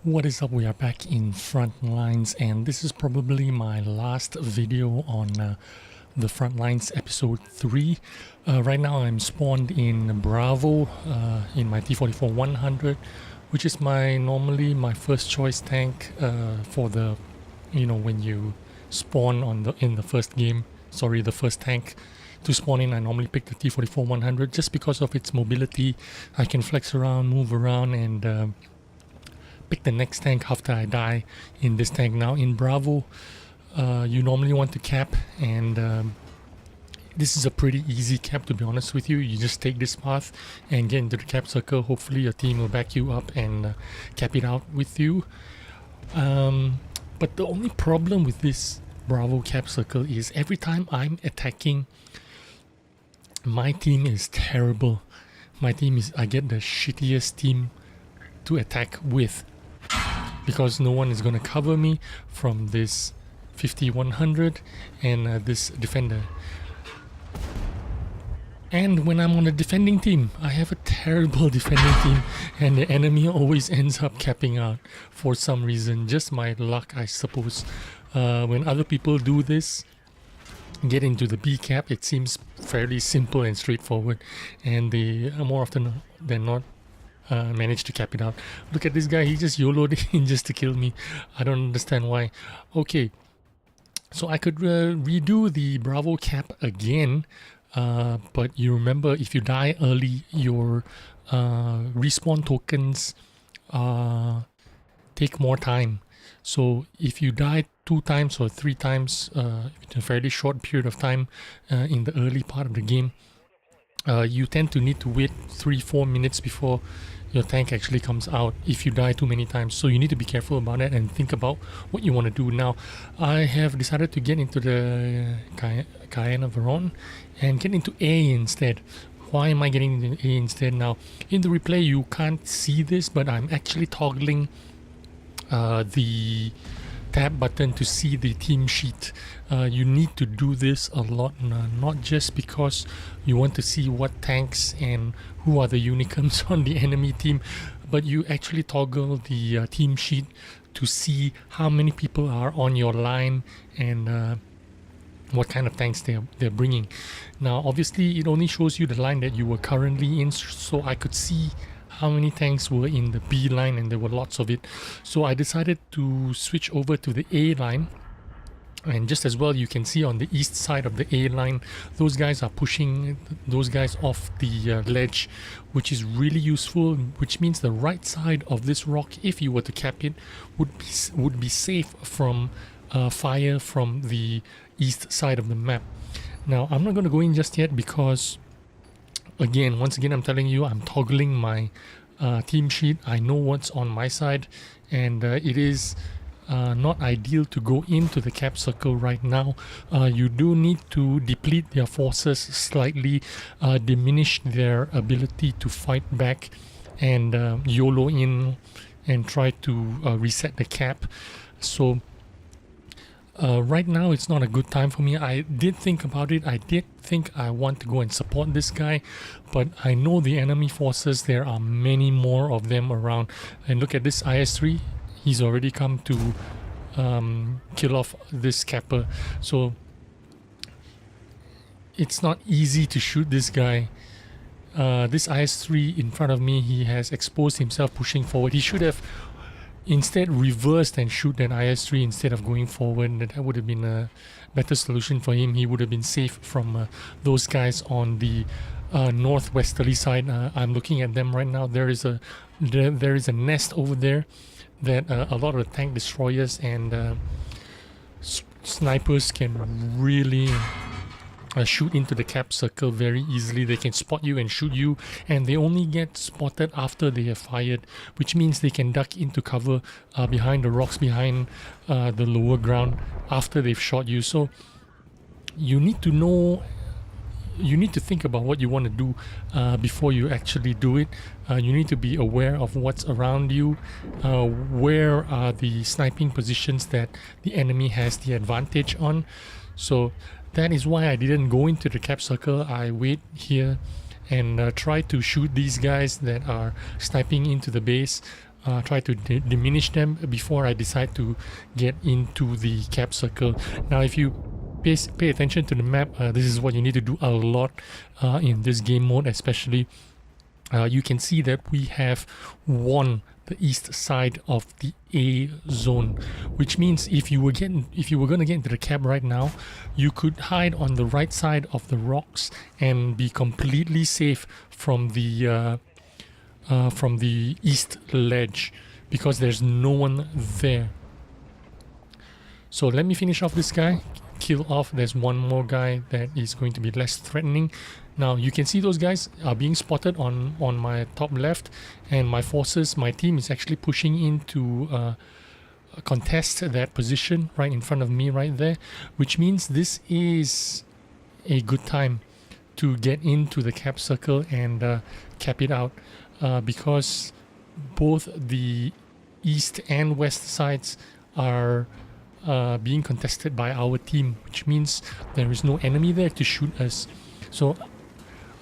What is up? We are back in Frontlines, and this is probably my last video on the Frontlines episode 3. Right now I'm spawned in Bravo in my T44-100, which is normally my first choice tank for the, when you spawn in the first game. Sorry, the first tank to spawn in. I normally pick the T44-100 just because of its mobility. I can flex around, move around, and pick the next tank after I die in this tank. Now in Bravo, you normally want to cap, and this is a pretty easy cap, to be honest with you. You just take this path and get into the cap circle. Hopefully your team will back you up and cap it out with you. But the only problem with this Bravo cap circle is every time I'm attacking, my team is terrible. I get the shittiest team to attack with, because no one is going to cover me from this 50-100 and this defender. And when I'm on a defending team, I have a terrible defending team, and the enemy always ends up capping out for some reason. Just my luck, I suppose. When other people do this, get into the B cap, it seems fairly simple and straightforward, and they more often than not managed to cap it out. Look at this guy, he just YOLO'd in just to kill me. I don't understand why. Okay, so I could redo the Bravo cap again, but you remember, if you die early, your respawn tokens take more time. So if you die 2 times or 3 times in a fairly short period of time in the early part of the game, you tend to need to wait 3-4 minutes before your tank actually comes out if you die too many times. So you need to be careful about that and think about what you want to do. Now I have decided to get into the Caernarvon and get into A instead. Why am I getting into A instead? Now in the replay you can't see this, but I'm actually toggling the tab button to see the team sheet. You need to do this a lot, not just because you want to see what tanks and who are the unicums on the enemy team, but you actually toggle the team sheet to see how many people are on your line and what kind of tanks they're bringing. Now obviously it only shows you the line that you were currently in, so I could see how many tanks were in the B line, and there were lots of it. So I decided to switch over to the A line, and just as well you can see on the east side of the A line, those guys are pushing those guys off the ledge, which is really useful, which means the right side of this rock, if you were to cap it, would be safe from fire from the east side of the map. Now I'm not going to go in just yet because once again I'm telling you, I'm toggling my team sheet. I know what's on my side, and it is not ideal to go into the cap circle right now. You do need to deplete their forces slightly, diminish their ability to fight back, and YOLO in and try to reset the cap. So right now it's not a good time for me. I did think about it. I did think I want to go and support this guy, but I know the enemy forces, there are many more of them around. And look at this IS-3, he's already come to kill off this capper. So it's not easy to shoot this guy. This IS-3 in front of me, he has exposed himself pushing forward. He should have instead reversed and shoot that IS-3 instead of going forward. That would have been a better solution for him. He would have been safe from those guys on the northwesterly side. I'm looking at them right now. There is a nest over there that a lot of the tank destroyers and snipers can really shoot into the cap circle very easily. They can spot you and shoot you, and they only get spotted after they have fired, which means they can duck into cover behind the rocks, behind the lower ground after they've shot you. So you need to know, you need to think about what you want to do before you actually do it. You need to be aware of what's around you, where are the sniping positions that the enemy has the advantage on. So that is why I didn't go into the cap circle. I wait here and try to shoot these guys that are sniping into the base. try to diminish them before I decide to get into the cap circle. Now if you pay attention to the map, this is what you need to do a lot in this game mode especially. You can see that we have won the east side of the A zone, which means if you were going to get into the cap right now, you could hide on the right side of the rocks and be completely safe from the east ledge, because there's no one there. So let me finish off this guy, kill off. There's one more guy that is going to be less threatening. Now you can see those guys are being spotted on my top left, and my forces, my team is actually pushing in to contest that position right in front of me right there, which means this is a good time to get into the cap circle and cap it out, because both the east and west sides are being contested by our team, which means there is no enemy there to shoot us. So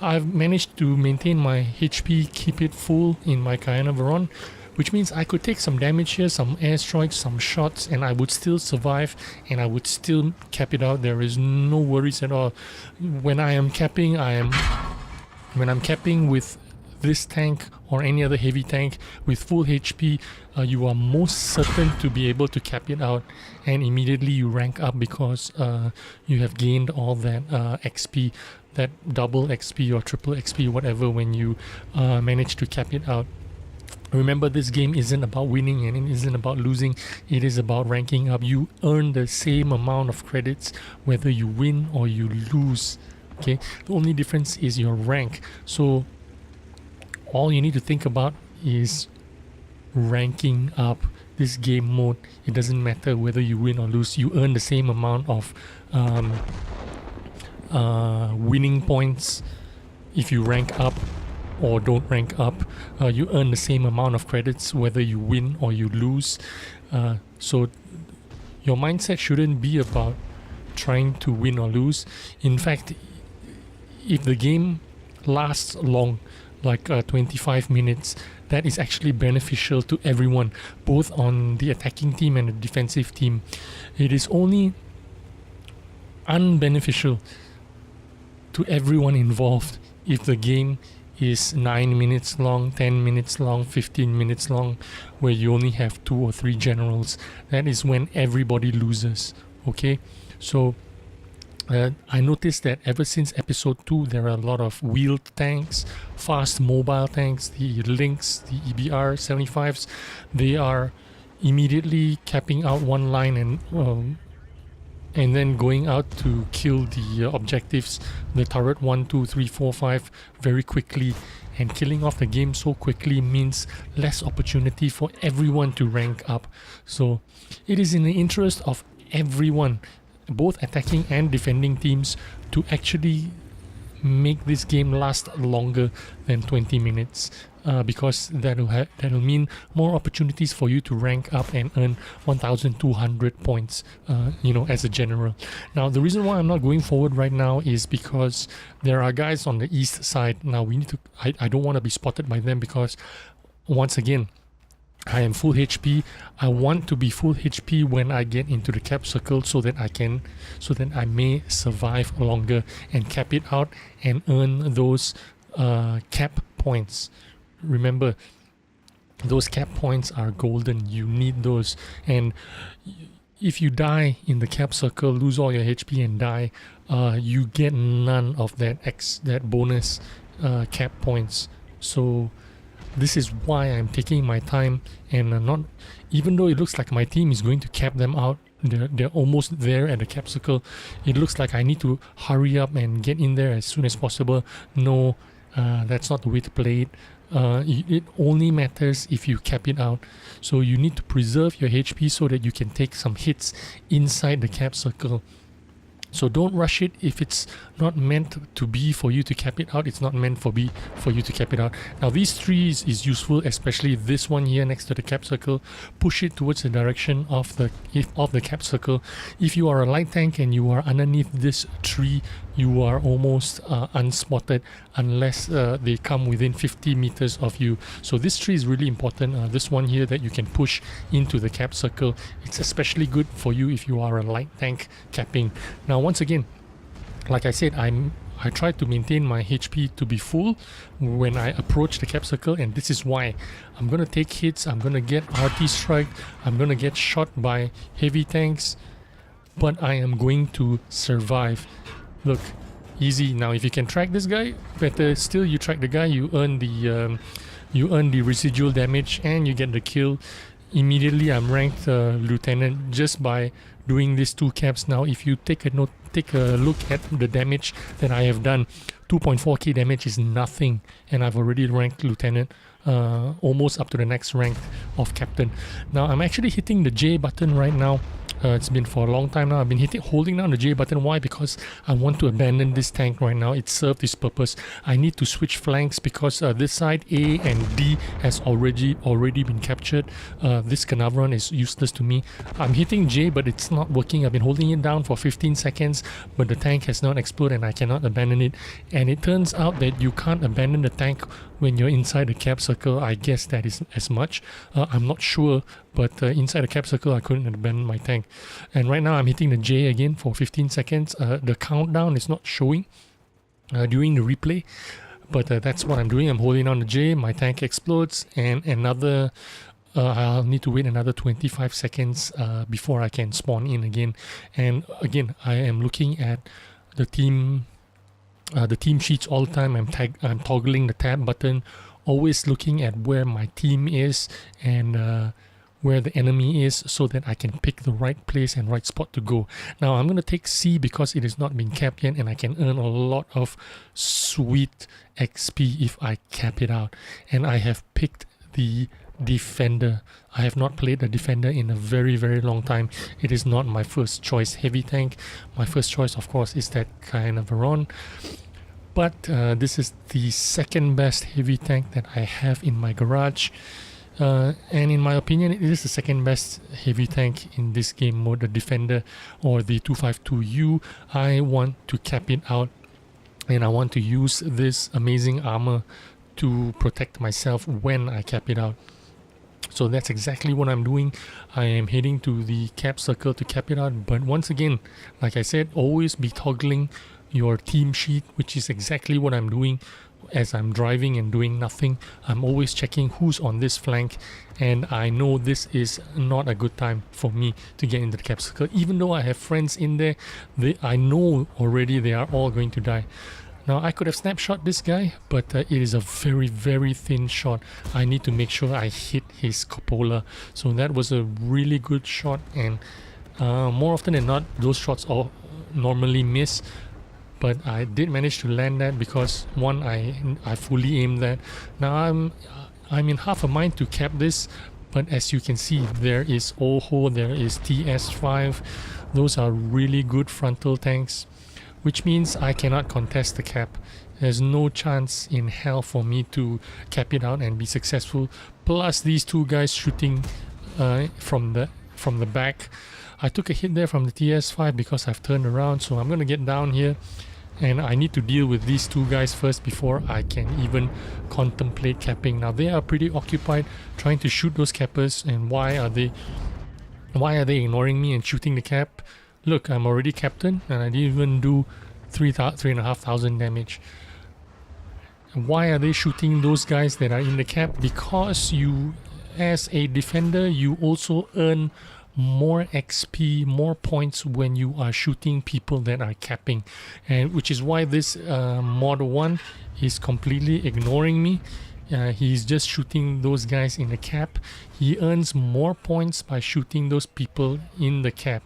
I've managed to maintain my HP, keep it full in my Caernarvon, which means I could take some damage here, some airstrikes, some shots, and I would still survive and I would still cap it out. There is no worries at all. When I'm capping with this tank or any other heavy tank with full HP, you are most certain to be able to cap it out, and immediately you rank up because you have gained all that XP, that double XP or triple XP, whatever, when you manage to cap it out. Remember, this game isn't about winning and it isn't about losing. It is about ranking up. You earn the same amount of credits whether you win or you lose. Okay, the only difference is your rank. So all you need to think about is ranking up this game mode. It doesn't matter whether you win or lose. You earn the same amount of winning points if you rank up or don't rank up. You earn the same amount of credits whether you win or you lose. So your mindset shouldn't be about trying to win or lose. In fact, if the game lasts long, like 25 minutes, that is actually beneficial to everyone, both on the attacking team and the defensive team. It is only unbeneficial to everyone involved if the game is 9 minutes long, 10 minutes long, 15 minutes long, where you only have 2 or 3 generals. That is when everybody loses. Okay, so I noticed that ever since episode 2 there are a lot of wheeled tanks, fast mobile tanks, the Lynx, the EBR 75s. They are immediately capping out one line and then going out to kill the objectives, the turret 1, 2, 3, 4, 5 very quickly. And killing off the game so quickly means less opportunity for everyone to rank up. So it is in the interest of everyone, both attacking and defending teams, to actually make this game last longer than 20 minutes, because that'll mean more opportunities for you to rank up and earn 1,200 points, as a general. Now, the reason why I'm not going forward right now is because there are guys on the east side. Now I don't want to be spotted by them, because once again, I am full HP. I want to be full HP when I get into the cap circle, so that I may survive longer and cap it out and earn those cap points. Remember, those cap points are golden. You need those. And if you die in the cap circle, lose all your HP and die, you get none of that bonus cap points. So this is why I'm taking my time and not, even though it looks like my team is going to cap them out, they're almost there at the cap circle, it looks like I need to hurry up and get in there as soon as possible. No, that's not the way to play it. It only matters if you cap it out. So you need to preserve your HP so that you can take some hits inside the cap circle. So don't rush it. If it's not meant to be for you to cap it out, it's not meant for you to cap it out. Now these trees is useful, especially this one here next to the cap circle. Push it towards the direction of the cap circle. If you are a light tank and you are underneath this tree, you are almost unspotted unless they come within 50 meters of you. So this tree is really important. This one here that you can push into the cap circle, it's especially good for you if you are a light tank capping. Now once again, like I said, I try to maintain my HP to be full when I approach the cap circle, and this is why I'm gonna take hits, I'm gonna get RT strike, I'm gonna get shot by heavy tanks, but I am going to survive. Look, easy. Now if you can track this guy, better still. You track the guy, you earn the residual damage and you get the kill. Immediately I'm ranked lieutenant just by doing these 2 caps. Now if you take a look at the damage that I have done, 2.4k damage is nothing, and I've already ranked lieutenant, almost up to the next rank of captain. Now I'm actually hitting the J button right now. It's been for a long time now. I've been holding down the J button. Why? Because I want to abandon this tank right now. It served its purpose. I need to switch flanks because this side A and D has already been captured. This Caernarvon is useless to me. I'm hitting J, but it's not working. I've been holding it down for 15 seconds, but the tank has not exploded and I cannot abandon it. And it turns out that you can't abandon the tank when you're inside the cap circle. I guess that is as much. I'm not sure, but inside the cap circle I couldn't abandon my tank. And right now I'm hitting the J again for 15 seconds. The countdown is not showing during the replay, but that's what I'm doing. I'm holding on the J, my tank explodes, and another I'll need to wait another 25 seconds before I can spawn in again. And again, I am looking at the team sheets all the time. I'm toggling the tab button, always looking at where my team is and where the enemy is, so that I can pick the right place and right spot to go. Now I'm going to take C because it has not been capped yet and I can earn a lot of sweet XP if I cap it out. And I have picked the defender. I have not played a defender in a very long time. It is not my first choice heavy tank. My first choice of course is that Caernarvon, but this is the second best heavy tank that I have in my garage. And in my opinion, it is the second best heavy tank in this game mode, the Defender or the 252U. I want to cap it out and I want to use this amazing armor to protect myself when I cap it out. So that's exactly what I'm doing. I am heading to the cap circle to cap it out, but once again, like I said, always be toggling your team sheet, which is exactly what I'm doing. As I'm driving and doing nothing, I'm always checking who's on this flank, and I know this is not a good time for me to get into the cap circle. Even though I have friends in there, I know already they are all going to die. Now I could have snapshot this guy, but it is a very thin shot. I need to make sure I hit his cupola. So that was a really good shot, and more often than not those shots all normally miss. But I did manage to land that because one, I fully aimed that. Now I'm in half a mind to cap this, but as you can see, there is Oho, there is TS5. Those are really good frontal tanks, which means I cannot contest the cap. There's no chance in hell for me to cap it out and be successful. Plus these two guys shooting from the back. I took a hit there from the TS5 because I've turned around, so I'm gonna get down here. And I need to deal with these two guys first before I can even contemplate capping. Now they are pretty occupied trying to shoot those cappers, and why are they ignoring me and shooting the cap? Look, I'm already captain and I didn't even do 3,500 damage. And why are they shooting those guys that are in the cap? Because you, as a defender, you also earn more XP, more points when you are shooting people that are capping, and which is why this mod 1 is completely ignoring me. He's just shooting those guys in the cap. He earns more points by shooting those people in the cap.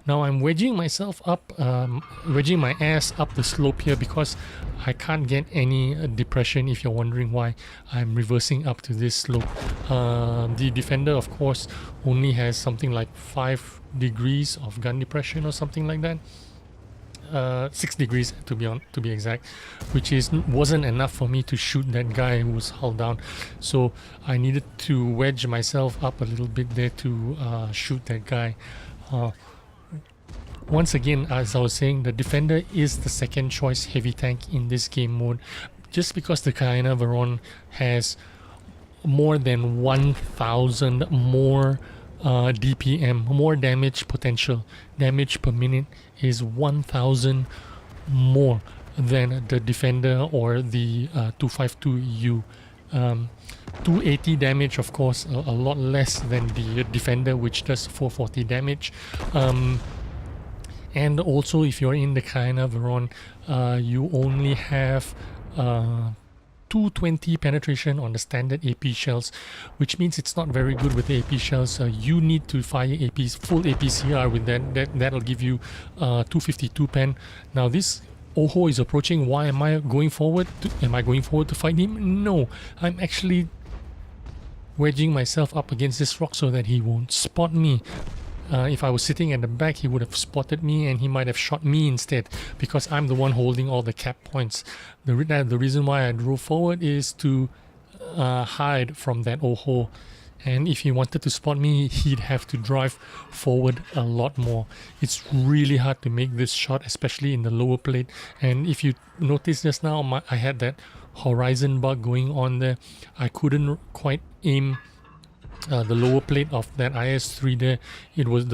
Now I'm wedging myself up, wedging my ass up the slope here because I can't get any depression, if you're wondering why I'm reversing up to this slope. The Defender, of course, only has something like 5 degrees of gun depression or something like that. 6 degrees to be exact, which wasn't enough for me to shoot that guy who was hull down. So I needed to wedge myself up a little bit there to shoot that guy. once again, as I was saying, the defender is the second choice heavy tank in this game mode, just because the Caernarvon has more than 1000 more DPM, more damage potential. Damage per minute is 1000 more than the defender or the 252U. 280 damage, of course, a lot less than the defender, which does 440 damage. And also, if you're in the Caernarvon, you only have 220 penetration on the standard AP shells, which means it's not very good with the AP shells. You need to fire APs, full APCR with that'll give you 252 pen. Now this Oho is approaching. Why am I going forward? Am I going forward to fight him? No, I'm actually wedging myself up against this rock so that he won't spot me. If I was sitting at the back, he would have spotted me and he might have shot me instead, because I'm the one holding all the cap points. The reason why I drove forward is to hide from that Oho. And if he wanted to spot me, he'd have to drive forward a lot more. It's really hard to make this shot, especially in the lower plate. And if you notice just now, I had that horizon bug going on there. I couldn't quite aim the lower plate of that IS-3 there. It was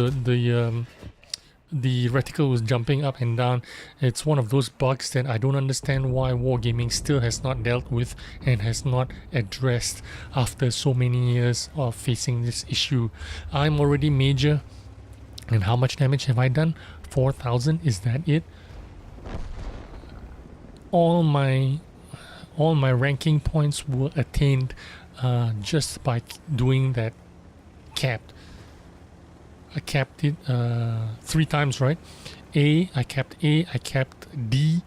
the reticle was jumping up and down. It's one of those bugs that I don't understand why Wargaming still has not dealt with and has not addressed after so many years of facing this issue. I'm already major, and how much damage have I done? 4,000. Is that it? All my ranking points were attained just by doing that capped. I capped it 3 times, right? I capped A, I capped D,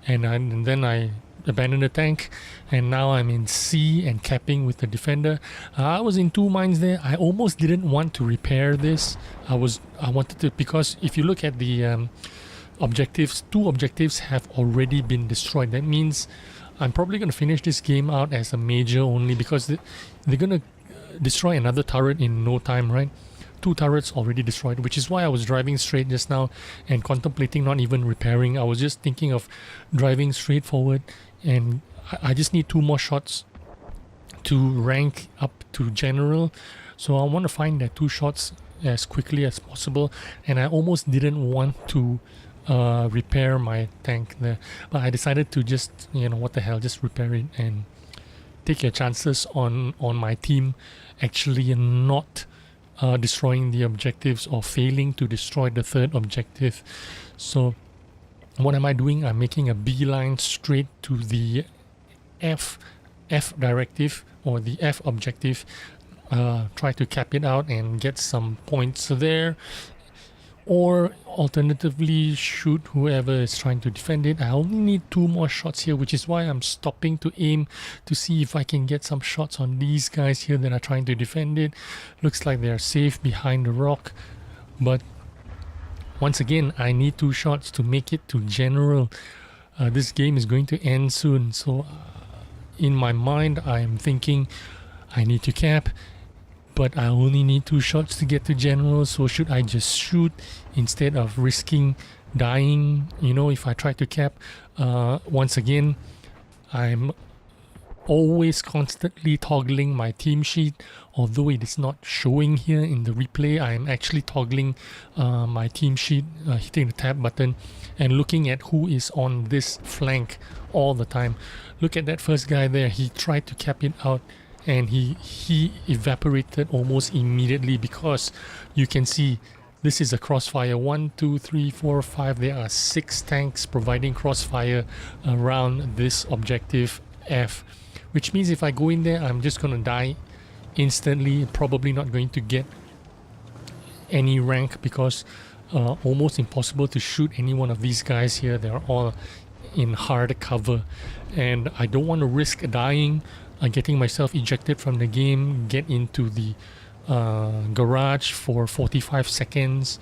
and then I abandoned the tank, and now I'm in C and capping with the defender. I was in 2 minds there. I almost didn't want to repair this. I wanted to, because if you look at the objectives, 2 objectives have already been destroyed. That means I'm probably going to finish this game out as a major only, because they're going to destroy another turret in no time, right? 2 turrets already destroyed, which is why I was driving straight just now and contemplating not even repairing. I was just thinking of driving straight forward, and I just need 2 more shots to rank up to general. So I want to find that 2 shots as quickly as possible, and I almost didn't want to repair my tank there, but I decided to just, what the hell, just repair it and take your chances on my team actually not destroying the objectives or failing to destroy the 3rd objective. So what am I doing? I'm making a beeline straight to the F directive, or the F objective. Try to cap it out and get some points there, or alternatively shoot whoever is trying to defend it. I only need 2 more shots here, which is why I'm stopping to aim to see if I can get some shots on these guys here that are trying to defend it. Looks like they're safe behind the rock, but once again, I need 2 shots to make it to general. This game is going to end soon, so in my mind I'm thinking I need to cap, but I only need 2 shots to get to general. So should I just shoot instead of risking dying? If I try to cap, once again, I'm always constantly toggling my team sheet. Although it is not showing here in the replay, I am actually toggling my team sheet, hitting the tab button and looking at who is on this flank all the time. Look at that first guy there. He tried to cap it out, and he evaporated almost immediately, because you can see this is a crossfire. 1, 2, 3, 4, 5. There are 6 tanks providing crossfire around this objective F, which means if I go in there, I'm just gonna die instantly. Probably not going to get any rank, because almost impossible to shoot any one of these guys here. They're all in hard cover, and I don't want to risk dying, getting myself ejected from the game, get into the garage for 45 seconds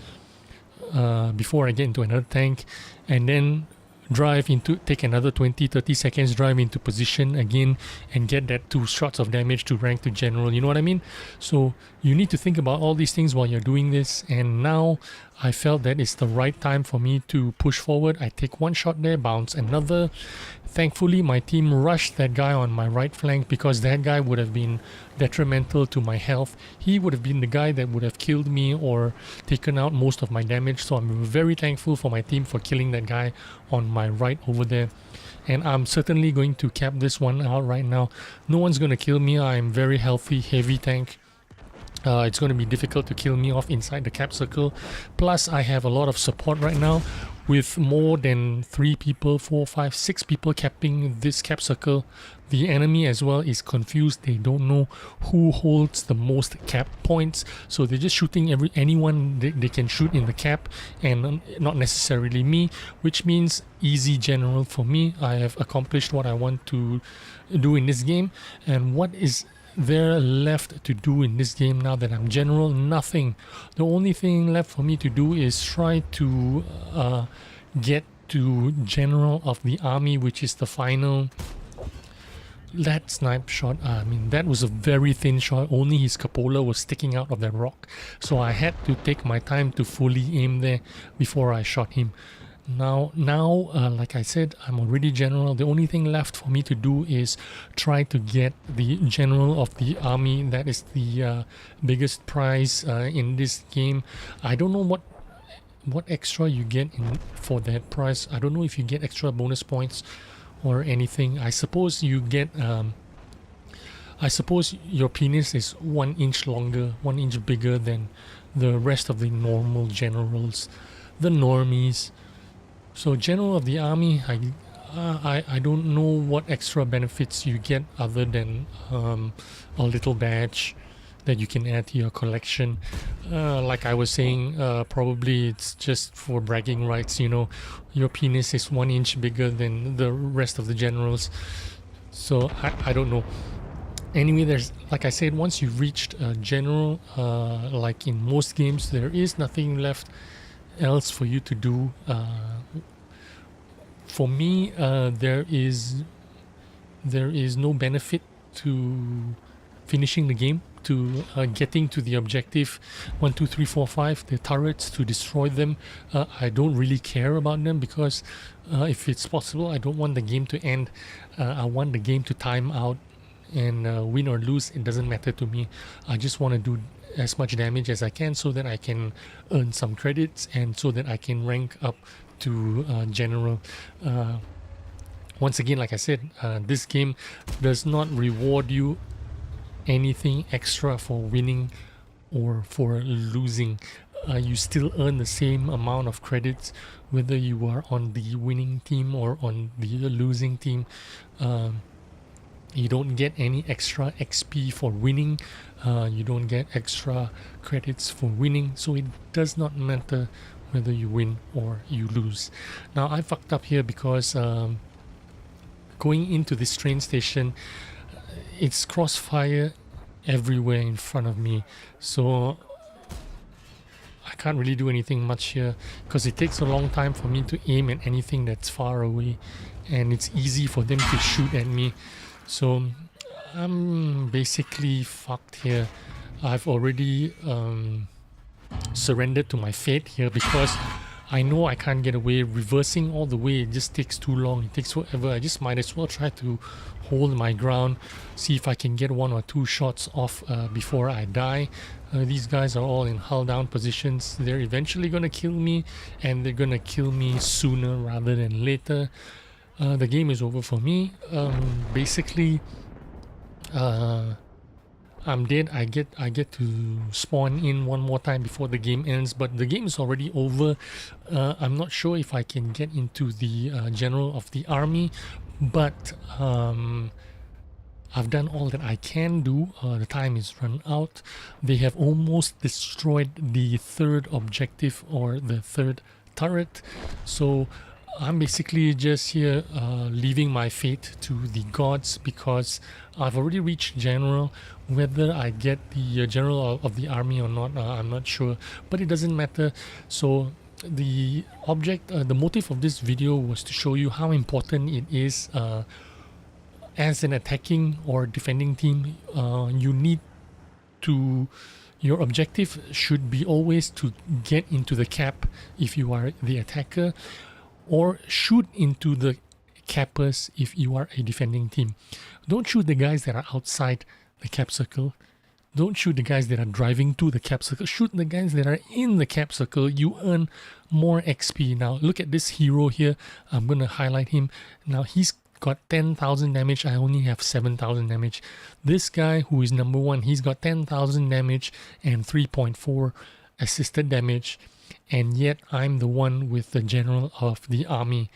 before I get into another tank, and then take another 20-30 seconds, drive into position again, and get that 2 shots of damage to rank to general. You know what I mean? So you need to think about all these things while you're doing this, and now I felt that it's the right time for me to push forward. I take 1 shot there, bounce another. Thankfully, my team rushed that guy on my right flank, because that guy would have been detrimental to my health. He would have been the guy that would have killed me or taken out most of my damage. So I'm very thankful for my team for killing that guy on my right over there. And I'm certainly going to cap this one out right now. No one's going to kill me. I'm very healthy, heavy tank. It's going to be difficult to kill me off inside the cap circle. Plus, I have a lot of support right now, with more than 3 people, 4, 5, 6 people capping this cap circle. The enemy as well is confused. They don't know who holds the most cap points, so they're just shooting anyone they can shoot in the cap, and not necessarily me, which means easy general for me. I have accomplished what I want to do in this game. And what is there left to do in this game now that I'm general? Nothing. The only thing left for me to do is try to get to general of the army, which is the final. That snipe shot, I mean, that was a very thin shot. Only his cupola was sticking out of that rock, so I had to take my time to fully aim there before I shot him. Now, like I said, I'm already general. The only thing left for me to do is try to get the general of the army. That is the biggest prize in this game. I don't know what extra you get for that prize. I don't know if you get extra bonus points or anything. I suppose you get I suppose your penis is 1 inch longer, 1 inch bigger than the rest of the normal generals, the normies. So general of the army, I don't know what extra benefits you get other than a little badge that you can add to your collection. Like I was saying, probably it's just for bragging rights. You know, your penis is 1 inch bigger than the rest of the generals. So I don't know. Anyway, there's, like I said, once you've reached general, like in most games, there is nothing left else for you to do. For me, there is no benefit to finishing the game, to getting to the objective 1, 2, 3, 4, 5, the turrets, to destroy them. I don't really care about them, because if it's possible, I don't want the game to end. I want the game to time out, and win or lose, it doesn't matter to me. I just want to do as much damage as I can, so that I can earn some credits, and so that I can rank up to general. Once again, like I said, this game does not reward you anything extra for winning or for losing. You still earn the same amount of credits whether you are on the winning team or on the losing team. You don't get any extra XP for winning. You don't get extra credits for winning, so it does not matter whether you win or you lose. Now, I fucked up here because going into this train station, it's crossfire everywhere in front of me, so I can't really do anything much here, because it takes a long time for me to aim at anything that's far away, and it's easy for them to shoot at me. So I'm basically fucked here. I've already surrendered to my fate here, because I know I can't get away. Reversing all the way, it just takes too long. It takes forever. I just might as well try to hold my ground, see if I can get 1 or 2 shots off before I die. These guys are all in hull down positions. They're eventually going to kill me, and they're going to kill me sooner rather than later. The game is over for me. Basically, I'm dead. I get to spawn in one more time before the game ends, but the game is already over. I'm not sure if I can get into the general of the army, but I've done all that I can do. The time is run out. They have almost destroyed the 3rd objective, or the 3rd turret, so I'm basically just here leaving my fate to the gods, because I've already reached general. Whether I get the general of the army or not, I'm not sure, but it doesn't matter. So the the motive of this video was to show you how important it is as an attacking or defending team. You need to, your objective should be always to get into the cap if you are the attacker, or shoot into the cappers if you are a defending team. Don't shoot the guys that are outside the cap circle. Don't shoot the guys that are driving to the cap circle. Shoot the guys that are in the cap circle. You earn more XP. Now look at this hero here. I'm going to highlight him. Now he's got 10,000 damage. I only have 7,000 damage. This guy who is number 1, he's got 10,000 damage and 3.4 assisted damage. And yet I'm the one with the general of the army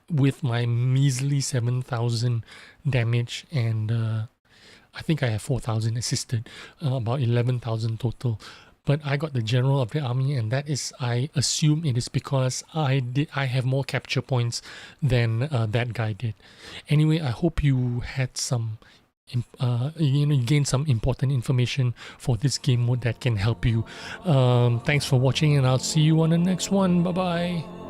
with my measly 7,000 damage, and I think I have 4,000 assisted, about 11,000 total. But I got the general of the army, and that is, I assume it is because I have more capture points than that guy did. Anyway, I hope you had some, you gained some important information for this game mode that can help you. Thanks for watching, and I'll see you on the next one. Bye bye.